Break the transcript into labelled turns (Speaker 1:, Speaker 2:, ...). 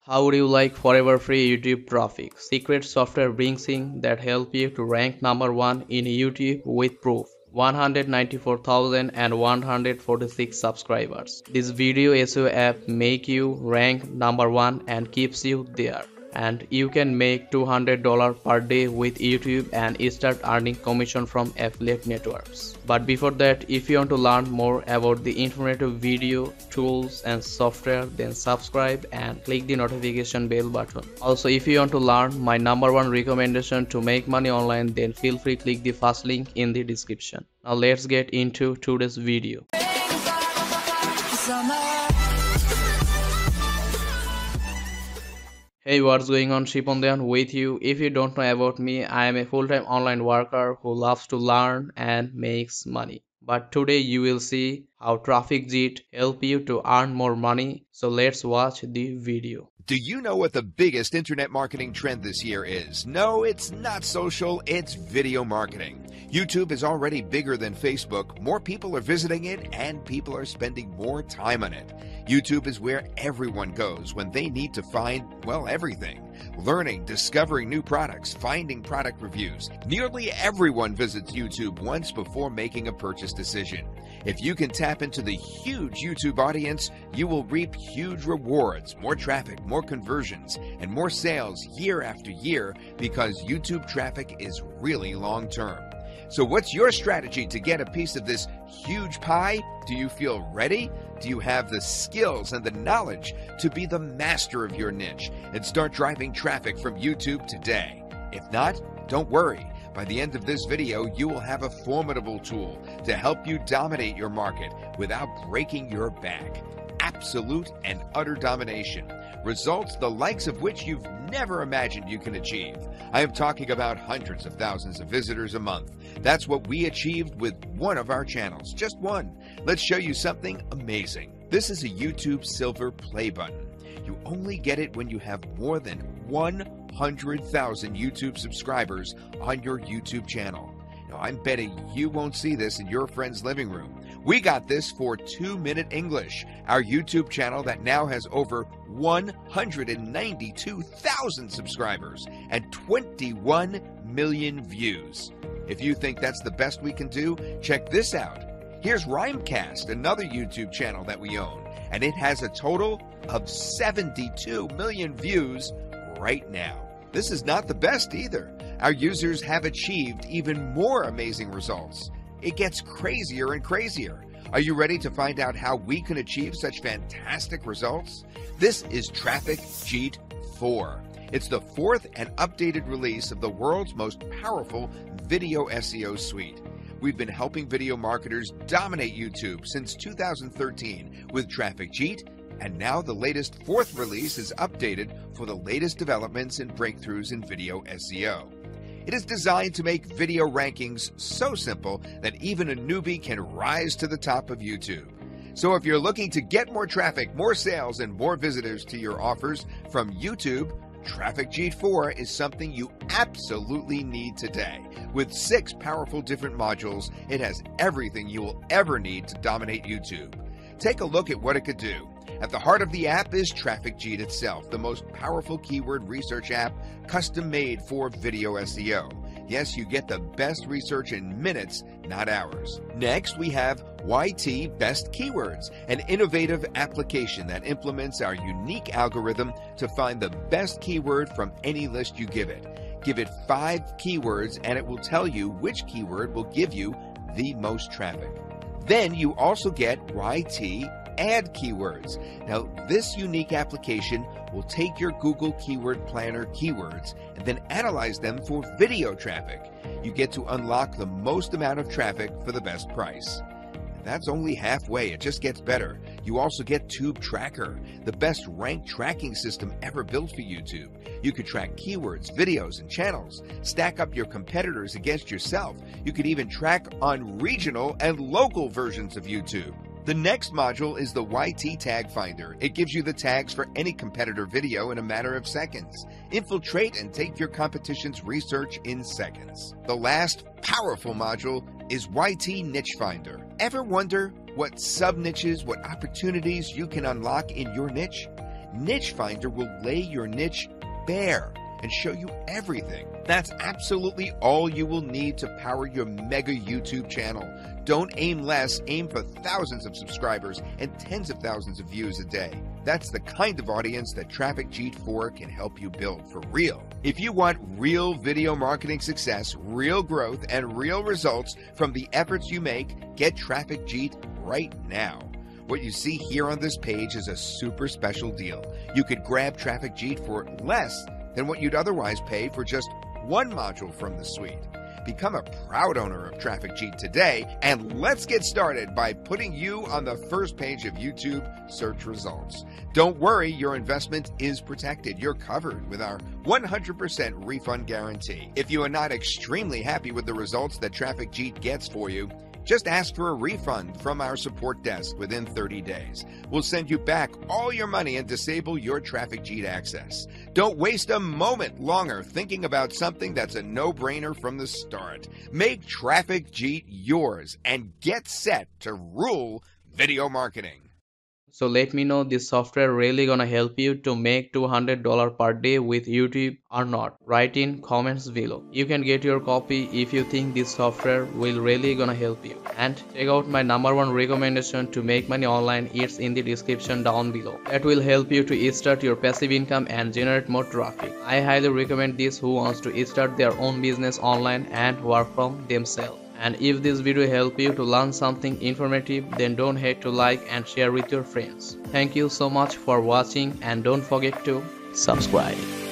Speaker 1: How would you like forever free YouTube traffic? Secret software brings in that help you to rank number 1 in YouTube with proof. 194,146 subscribers. This video SEO app make you rank number 1 and keeps you there. And you can make $200 per day with YouTube and start earning commission from affiliate networks. But before that, if you want to learn more about the informative video, tools and software, then subscribe and click the notification bell button. Also, if you want to learn my number 1 recommendation to make money online, then feel free to click the first link in the description. Now let's get into today's video. Hey, what's going on? Shipondean with you. If you don't know about me, I am a full-time online worker who loves to learn and makes money. But today you will see how Traffic Jet help you to earn more money. So let's watch the video.
Speaker 2: Do you know what the biggest internet marketing trend this year is? No, it's not social, it's video marketing. YouTube is already bigger than Facebook. More people are visiting it and people are spending more time on it. YouTube is where everyone goes when they need to find, well, everything. Learning, discovering new products, finding product reviews. Nearly everyone visits YouTube once before making a purchase decision. If you can tap into the huge YouTube audience, you will reap huge rewards, more traffic, more conversions, and more sales year after year because YouTube traffic is really long-term. So what's your strategy to get a piece of this huge pie? Do you feel ready? Do you have the skills and the knowledge to be the master of your niche and start driving traffic from YouTube today? If not, don't worry. By the end of this video, you will have a formidable tool to help you dominate your market without breaking your back. Absolute and utter domination. Results the likes of which you've never imagined you can achieve. I am talking about hundreds of thousands of visitors a month. That's what we achieved with one of our channels, just one. Let's show you something amazing. This is a YouTube Silver Play button. You only get it when you have more than 100,000 YouTube subscribers on your YouTube channel. Now, I'm betting you won't see this in your friend's living room. We got this for 2-Minute English, our YouTube channel that now has over 192,000 subscribers and 21 million views. If you think that's the best we can do, check this out. Here's Rhymecast, another YouTube channel that we own, and it has a total of 72 million views right now. This is not the best either. Our users have achieved even more amazing results. It gets crazier and crazier. Are you ready to find out how we can achieve such fantastic results? This is Traffic Jet 4. It's the 4th and updated release of the world's most powerful video SEO suite. We've been helping video marketers dominate YouTube since 2013 with Traffic Jet, and now the latest 4th release is updated for the latest developments and breakthroughs in video SEO. It is designed to make video rankings so simple that even a newbie can rise to the top of YouTube. So if you're looking to get more traffic, more sales, and more visitors to your offers from YouTube, Traffic Jet 4 is something you absolutely need today. With 6 powerful different modules, it has everything you will ever need to dominate YouTube. Take a look at what it could do. At the heart of the app is Traffic Jet itself, the most powerful keyword research app custom-made for video SEO. Yes, you get the best research in minutes, not hours. Next, we have YT Best Keywords, an innovative application that implements our unique algorithm to find the best keyword from any list you give it. Give it 5 keywords and it will tell you which keyword will give you the most traffic. Then you also get YT Add Keywords. Now, this unique application will take your Google Keyword Planner keywords and then analyze them for video traffic. You get to unlock the most amount of traffic for the best price. And that's only halfway. It just gets better. You also get Tube Tracker, the best rank tracking system ever built for YouTube. You could track keywords, videos, and channels, stack up your competitors against yourself. You could even track on regional and local versions of YouTube. The next module is the YT Tag Finder. It gives you the tags for any competitor video in a matter of seconds. Infiltrate and take your competition's research in seconds. The last powerful module is YT Niche Finder. Ever wonder what sub-niches, what opportunities you can unlock in your niche? Niche Finder will lay your niche bare and show you everything. That's absolutely all you will need to power your mega YouTube channel. Don't aim less, aim for thousands of subscribers and tens of thousands of views a day. That's the kind of audience that Traffic Jeet 4 can help you build for real. If you want real video marketing success, real growth, and real results from the efforts you make, get Traffic Jeet right now. What you see here on this page is a super special deal. You could grab Traffic Jeet for less than what you'd otherwise pay for just one module from the suite. Become a proud owner of Traffic Jeet today, and let's get started by putting you on the first page of YouTube search results. Don't worry, your investment is protected. You're covered with our 100% refund guarantee. If you are not extremely happy with the results that Traffic Jeet gets for you, just ask for a refund from our support desk within 30 days. We'll send you back all your money and disable your Traffic Jeet access. Don't waste a moment longer thinking about something that's a no-brainer from the start. Make Traffic Jeet yours and get set to rule video marketing.
Speaker 1: So let me know, this software really gonna help you to make $200 per day with YouTube or not. Write in comments below. You can get your copy if you think this software will really gonna help you. And check out my #1 recommendation to make money online. It's in the description down below. That will help you to start your passive income and generate more traffic. I highly recommend this who wants to start their own business online and work from themselves. And if this video helped you to learn something informative, then don't hesitate to like and share with your friends. Thank you so much for watching, and don't forget to subscribe.